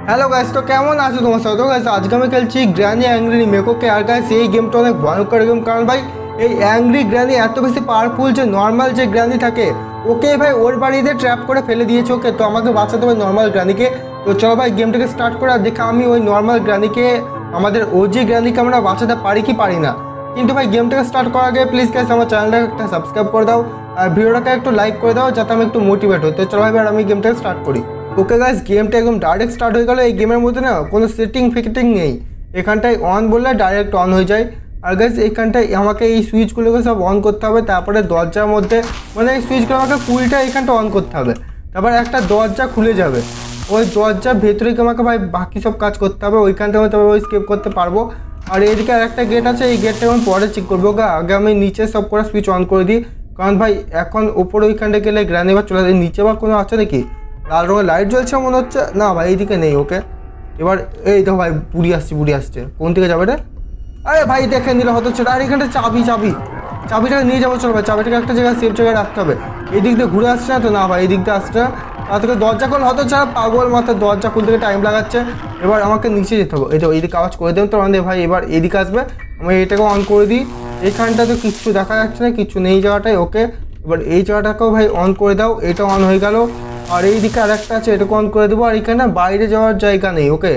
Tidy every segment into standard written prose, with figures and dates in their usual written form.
Hello guys, তো কেমন আছো তোমার সাথে? তো গাইস আজকে আমি খেলছি গ্র্যানি অ্যাংরি মেকোকে। আর গাইস এই গেমটা অনেক ভয়ঙ্কর গেম, কারণ ভাই এই অ্যাংরি গ্র্যানি এত বেশি পাওয়ারফুল যে নর্মাল যে গ্র্যানি থাকে ওকে ভাই ওর বাড়িতে ট্র্যাপ করে ফেলে দিয়েছে ওকে। তো আমাকে বাঁচাতে হবে নর্মাল গ্র্যানিকে। তো চলো ভাই গেমটাকে স্টার্ট করে আর দেখা আমি ওই নর্মাল গ্র্যানিকে আমাদের ওজি গ্র্যানিকে আমরা বাঁচাতে পারি কি পারি না। কিন্তু ভাই গেমটাকে স্টার্ট করার আগে প্লিজ গাইস আমার চ্যানেলটাকে একটা সাবস্ক্রাইব করে দাও আর ভিডিওটাকে একটু লাইক করে দাও যাতে আমি একটু মোটিভেট হই। তো চলো ভাই আমি গেমটাকে স্টার্ট করি। ওকে গাইস গেমটা একদম ডাইরেক্ট স্টার্ট হয়ে গেল। এই গেমের মধ্যে না কোনো সেটিং ফিটিং নেই, এখানটায় অন বললে ডাইরেক্ট অন হয়ে যায়। আর গাইস এইখানটায় আমাকে এই সুইচগুলোকে সব অন করতে হবে, তারপরে দরজার মধ্যে মানে এই সুইচগুলো আমাকে 20টা এইখানটা অন করতে হবে, তারপর একটা দরজা খুলে যাবে, ওই দরজার ভেতরে আমাকে ভাই বাকি সব কাজ করতে হবে, ওইখান থেকে তবে ওই স্কেপ করতে পারবো। আর এইদিকে আর একটা গেট আছে, এই গেটটা আমি পরে চেক করবো গা, আগে আমি নিচে সব করে সুইচ অন করে দিই, কারণ ভাই এখন ওপরে ওইখানটা গেলে গ্র্যানি বার চলে যায়। নিচে বা কোনো আছে নাকি? লাল রঙের লাইট জ্বলছে মনে হচ্ছে, না ভাই এইদিকে নেই। ওকে এবার এই তো ভাই বুড়ি আসছে কোন দিকে যাবে রে? আরে ভাই দেখে নিলে হতো ছোট। আর এখানটা চাবিটাকে নিয়ে যাবো। চলো ভাই চাবিটাকে একটা জায়গায় সেফ জায়গায় রাখতে হবে। এই দিক দিয়ে ঘুরে আসছে না তো? না ভাই এই দিক দিয়ে আসছে না। তার থেকে দরজা খোল হতো ছাড়া, পাগল মাথায় দরজা খুলতে টাইম লাগাচ্ছে। এবার আমাকে নিচে যেতে হবে। এই তো এইদিকে আওয়াজ করে দেবেন তো আমাদের ভাই, এবার এদিকে আসবে। আমি এটাকে অন করে দিই। এইখানটা তো কিচ্ছু দেখা যাচ্ছে না, কিচ্ছু নেই জায়গাটায়। ওকে এবার এই জায়গাটাকেও ভাই অন করে দাও, এটা অন হয়ে গেল। আর এই দিকে আরেকটা আছে, এটাকে অন করে দেবো। আর এখানে বাইরে যাওয়ার জায়গা নেই। ওকে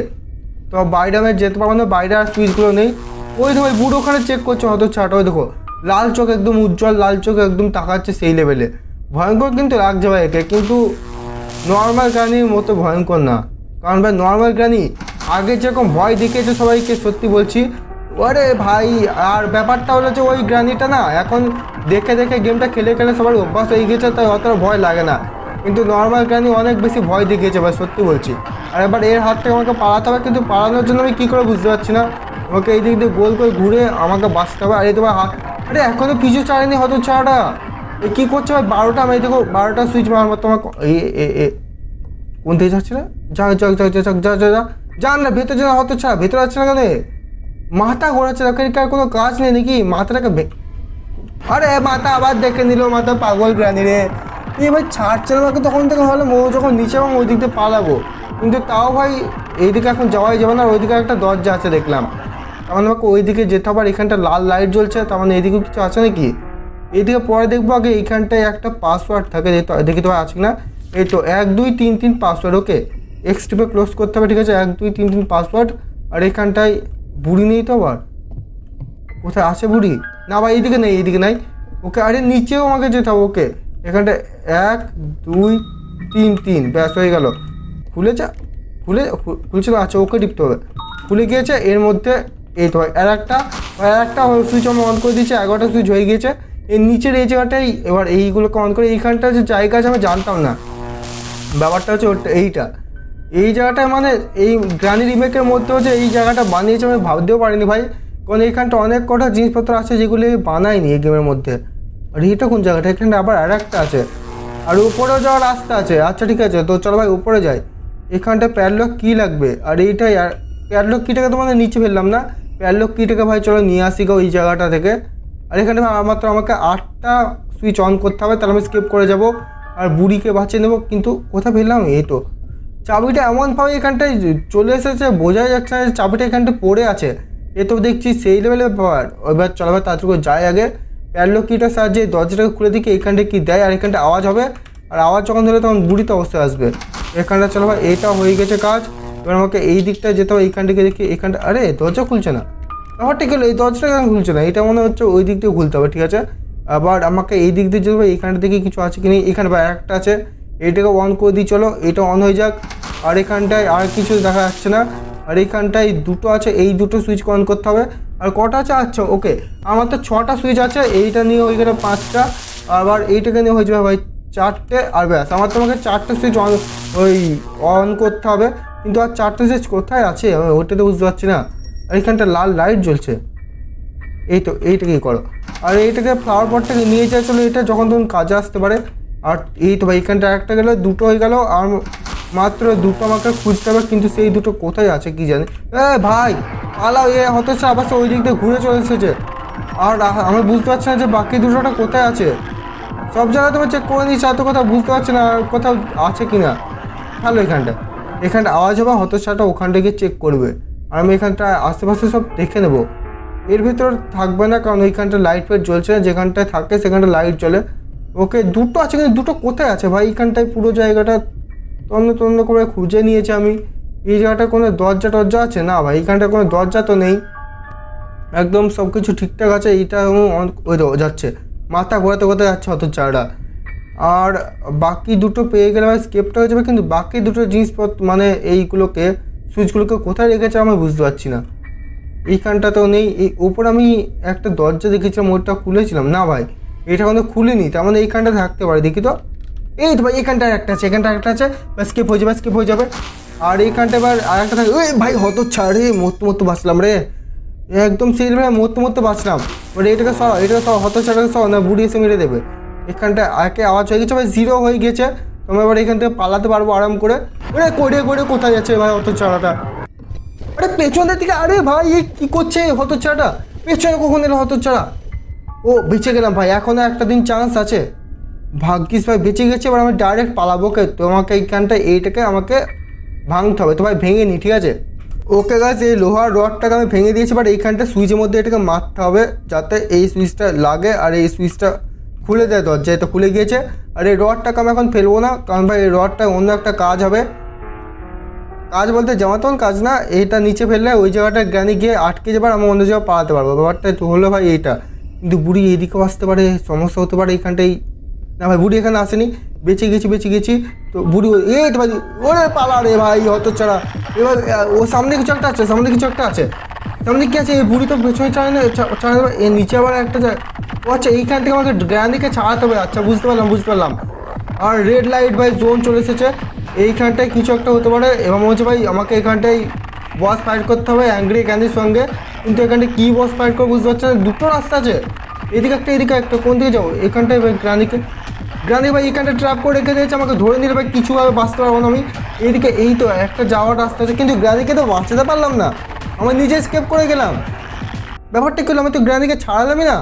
তো বাইরে আমি যেতে পারবো না, বাইরে আর সুইচগুলো নেই। ওই দেখো বুড়ো ওখানে চেক করছে হয়তো ছাটা, ওই দেখো লাল চোখ একদম উজ্জ্বল, লাল চোখ একদম তাকাচ্ছে সেই লেভেলে। ভয়ঙ্কর কিন্তু লাগছে ভাই একে, কিন্তু নর্মাল গ্রানির মতো ভয়ঙ্কর না। কারণ ভাই নর্মাল গ্রানি আগে যেরকম ভয় দেখিয়েছে সবাইকে, সত্যি বলছি। আরে ভাই আর ব্যাপারটা হলো যে ওই গ্রানিটা না এখন দেখে দেখে গেমটা খেলে খেলে সবার অভ্যাস হয়ে গেছে, তাই অতটা ভয় লাগে না। কিন্তু নর্মাল গ্রানি অনেক বেশি ভয় দেখিয়েছে ভাই, সত্যি বলছি। আর এবার এর হাত থেকে আমাকে পালাতে হবে, কিন্তু পালানোর জন্য আমি কী করে বুঝতে পারছি না। আমাকে এই দিক দিয়ে গোল করে ঘুরে আমাকে বাঁচতে হবে। আর এই তোমার হাত, আরে এখনও পিছু ছাড়েনি হয়তো ছাড়া। এ কী করছে ভাই? 12টা আমি দেখো 12টা সুইচ মারবার তোমার কোন থেকে যাচ্ছে না? যান না ভেতরে যা হতো ছাড়া, ভেতরে যাচ্ছে না কেন? মাথা ঘোরাচ্ছে না, কোনো কাজ নেই নাকি মাথাটাকে? আরে মাথা আবার দেখে নিল, মাথা পাগল গ্রানি রে। এই ভাই ছাড়ছে আমাকে তখন থেকে, হলে মো যখন নিচে এবং ওই দিক দিয়ে পালাবো, কিন্তু তাও ভাই এইদিকে এখন যাওয়াই যাবে না। ওইদিকে একটা দরজা আছে দেখলাম, তার মানে আমাকে ওইদিকে যেতে হবে। আর এখানটা লাল লাইট জ্বলছে, তার মানে এইদিকে কিছু আছে নাকি? এইদিকে পরে দেখবো, আগে এইখানটায় একটা পাসওয়ার্ড থাকে, দেখি তো আছে না। এই তো 1 2 3 3 পাসওয়ার্ড। ওকে এক্স টিপে ক্লোজ করতে হবে, ঠিক আছে 1 2 3 3 পাসওয়ার্ড। আর এখানটায় বুড়ি নেই তো? আবার কোথায় আছে বুড়ি? না ভাই এইদিকে নেই, এইদিকে নাই। ওকে আরে নিচেও আমাকে যেতে হবে। ওকে এখানটায় 1 2 3 3 ব্যাস হয়ে গেল। খুলছিল। আচ্ছা ওকে টিপতে হবে, খুলে গিয়েছে। এর মধ্যে এই তো আর একটা সুইচ আমি অন করে দিয়েছি, 11টা সুইচ হয়ে গিয়েছে। এর নিচের এই জায়গাটাই এবার এইগুলোকে অন করে, এইখানটা যে জায়গা আছে আমি জানতাম না। ব্যাপারটা হচ্ছে ওটা এই জায়গাটা মানে এই গ্রানি রিমেকের মধ্যে হচ্ছে এই জায়গাটা বানিয়েছে, আমি ভাবতেও পারিনি ভাই। কারণ এইখানটা অনেক কটা জিনিসপত্র আছে যেগুলি বানায়নি এই গেমের মধ্যে। আর এটা কোন জায়গাটা? এখানটা আবার আর একটা আছে, আর উপরেও যাওয়ার রাস্তা আছে। আচ্ছা ঠিক আছে, তো চলো ভাই উপরে যাই। এখানটা প্যাডলক কী লাগবে, আর এইটাই। আর প্যাডলক কিটাকে তো মানে নিচে ফেললাম না, প্যাডলক কিটাকে ভাই চলো নিয়ে আসি গো ওই জায়গাটা থেকে। আর এখানে মাত্র আমাকে 8টা সুইচ অন করতে হবে, তাহলে আমি স্কিপ করে যাব আর বুড়িকে বাঁচিয়ে নেবো। কিন্তু কোথায় ফেললাম? এই তো চাবিটা এমনভাবে এখানটায় চলে এসেছে, বোঝাই যাচ্ছে না যে চাবিটা এখানটায় পড়ে আছে। এ তো দেখছি সেই লেভেলের ব্যাপার। এবার চলো ভাই তাড়াতাড়ি করে যাই, আগে প্যাডলক কিটার সাহায্যে দরজাটাকে খুলে দিকে এইখানটা কি দেয়। আর এখানটা আওয়াজ হবে, আর আওয়াজ যখন ধরে তখন বুড়িতে অবস্থায় আসবে। এখানটা চলো ভাই এটা হয়ে গেছে কাজ। এবার আমাকে এই দিকটা যেতে হবে, এইখান থেকে দেখি এখানটা। আরে দরজা খুলছে না, ব্যাপারটা গেলো এই দরজাটা কেন খুলছে না? এটা মনে হচ্ছে ওই দিক দিয়ে খুলতে হবে, ঠিক আছে। আবার আমাকে এই দিক দিয়ে যেতে হবে, এইখানটা দেখি কিছু আছে কি নেই। এখানে ভাই একটা আছে, এইটাকে অন করে দিই চলো, এটা অন হয়ে যাক। আর এখানটায় আর কিছু দেখা যাচ্ছে না। আর এইখানটায় দুটো আছে, এই দুটো সুইচ অন করতে হবে। আর কটা আছে? আচ্ছা ওকে আমার তো 6টা সুইচ আছে, এইটা নিয়ে ওই গেলে 5টা, আবার এইটাকে নিয়ে হয়ে যাবে ভাই 4টে। আর ব্যাস আমার তোমাকে 4টে সুইচ অন করতে হবে। কিন্তু আর 4টে সুইচ কোথায় আছে আমি ওইটা তো বুঝতে পারছি না। আর এখানটা লাল লাইট জ্বলছে, এই তো এইটাকেই করো। আর এইটাকে ফ্লাওয়ার পটটাকে নিয়ে যায় চলো, এটা যখন তখন কাজে আসতে পারে। আর এই তো ভাই এখানটা একটা গেলো, দুটো হয়ে গেল। আর মাত্র দুটো আমাকে খুঁজতে হবে, কিন্তু সেই দুটো কোথায় আছে কি জানি। ভাই পালাও, হতে আবার ওই দিক দিয়ে ঘুরে চলে এসেছে। আর আমি বুঝতে পারছি না যে বাকি দুটোটা কোথায় আছে। সব জায়গায় তোমার চেক করে নিচ্ছি, এত কথা বুঝতে পারছি না আর কোথাও আছে কি না। হ্যালো এখানটা এখানটা আওয়াজ হবে, হতচ্ছাড়াটা ওখান থেকে চেক করবে, আর আমি এখানটা আশেপাশে সব দেখে নেবো। এর ভিতর থাকবে না, কারণ ওইখানটা লাইট ফাইট জ্বলছে না, যেখানটায় থাকে সেখানটা লাইট জ্বলে। ওকে, দুটো আছে, কিন্তু দুটো কোথায় আছে ভাই? এইখানটায় পুরো জায়গাটা তন্ন তন্ন করে খুঁজে নিয়েছি আমি। এই জায়গাটা কোনো দরজা টরজা আছে না ভাই? এইখানটা কোনো দরজা তো নেই, একদম সব কিছু ঠিকঠাক আছে। এইটা ওই যাচ্ছে, মাথা ঘোরাতে ঘোরাতে যাচ্ছে হতচ্ছাড়াটা। আর বাকি দুটো পেয়ে গেলে ভাই স্কেপটা হয়ে যাবে, কিন্তু বাকি দুটো জিনিসপত্র মানে এইগুলোকে সুইচগুলোকে কোথায় রেখেছে আমি বুঝতে পারছি না। এইখানটাতেও নেই। এই ওপর আমি একটা দরজা দেখেছিলাম, ওইটা খুলেছিলাম না ভাই, এটা কিন্তু খুলিনি, তার মানে এইখানটা থাকতে পারে। দেখি তো, এই তো ভাই এখানটায় একটা আছে, এখানটা একটা আছে, বা স্কিপ হয়ে যাবে, স্কিপ হয়ে যাবে। আর এইখানটা এবার আর একটা থাকে। ওই ভাই হতচ্ছাড়া রে, মরতে বাঁচলাম রে, একদম সেই ভাই মরতে বাঁচলাম। এবার এটাকে সব হতচ্ছাড়াকে সব না, বুড়ি এসে মেরে দেবে। এখানটা একে আওয়াজ হয়ে গেছে ভাই, 0 হয়ে গেছে। তোমরা এবার এখান থেকে পালাতে পারবো আরাম করে। ওরে করে কোথায় যাচ্ছে ভাই হতচ্ছাড়াটা? আরে পেছনের দিকে, আরে ভাই এ কী করছে হতচ্ছাড়াটা? পেছনে কখন এলো হতচ্ছাড়া? ও বেঁচে গেলাম ভাই, এখনও একটা দিন চান্স আছে। ভাগ্যিস ভাই বেঁচে গেছে। এবার আমি ডাইরেক্ট পালাবো। কে তোমাকে এইখানটা এইটাকে আমাকে ভাঙতে হবে, তো ভাই ভেঙে নি, ঠিক আছে? ওকে গাছ, এই লোহার রডটাকে আমি ভেঙে দিয়েছি, বাট এইখানটা সুইচের মধ্যে এটাকে মারতে হবে যাতে এই সুইচটা লাগে আর এই সুইচটা খুলে দেয় দরজা। এটা খুলে গিয়েছে। আর এই রডটাকে আমি এখন ফেলবো না, কারণ ভাই এই রডটা অন্য একটা কাজ হবে। কাজ বলতে যেমন তেমন কাজ না, এইটা নিচে ফেললে ওই জায়গাটা গ্রানি গিয়ে আটকে যাবার, আমি অন্য জায়গায় পালাতে পারবো। ব্যাপারটা তো হলো ভাই এইটা। কিন্তু বুড়ি এদিকেও আসতে পারে, সমস্যা হতে পারে এইখানটাই। না ভাই বুড়ি এখানে আসেনি, বেঁচে গেছি। তো বুড়ি এই তো ভাই, ওরে পালা রে ভাই হতচ্ছাড়া। এবার ও সামনে কিছু একটা আছে, সামনে কি আছে? এই বুড়ি তো পেছনে চালানো, এর নিচে আবার একটা ও আচ্ছা, এইখান থেকে আমাকে গ্রানিকে ছাড়াতে হবে। আচ্ছা বুঝতে পারলাম। আর রেড লাইট ভাই জোন চলে এসেছে, এইখানটায় কিছু একটা হতে পারে। এবং হচ্ছে ভাই আমাকে এখানটায় বস ফাইট করতে হবে অ্যাংরি ক্যান্ডির সঙ্গে। কিন্তু এখানটায় কী বস ফাইট করবো বুঝতে পারছি না। দুটো রাস্তা আছে, এদিকে একটা কোন দিকে যাবো? এখানটায় ভাই গ্রানি ভাই এখানটা ট্র্যাপ করে রেখে দিয়েছে, আমাকে ধরে নিলে ভাই কিছুভাবে বাঁচতে পারবো না আমি। এইদিকে এই তো একটা যাওয়ার রাস্তা আছে, কিন্তু গ্রানিকে তো বাঁচাতে পারলাম না, আমার নিজে স্কেপ করে গেলাম। ব্যাপারটা কি হলো, আমি তো গ্রানিকে ছাড়ালামই না,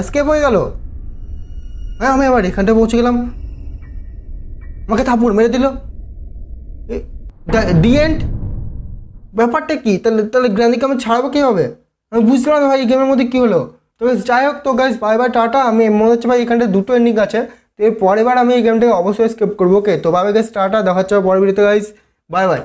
স্কেপ হয়ে গেল। হ্যাঁ, আমি আবার এখানটায় পৌঁছে গেলাম, আমাকে থাপুর মেরে দিল। The end. ব্যাপারটা কি তাহলে গ্র্যানিকে আমি ছাড়াবো কীভাবে? আমি বুঝলাম না ভাই এই গেমের মধ্যে কী হলো। তো যাই হোক, তো গাইস বাই বাই টাটা। আমি মনে হচ্ছে ভাই এখানটা দুটো এন্ডিং আছে, তো এর পরের বার আমি এই গেমটাকে অবশ্যই স্কিপ করবো। ওকে, তো বাই বাই গাইস টাটা, দেখা হচ্ছে পরের ভিডিওতে গাইস, বাই বাই।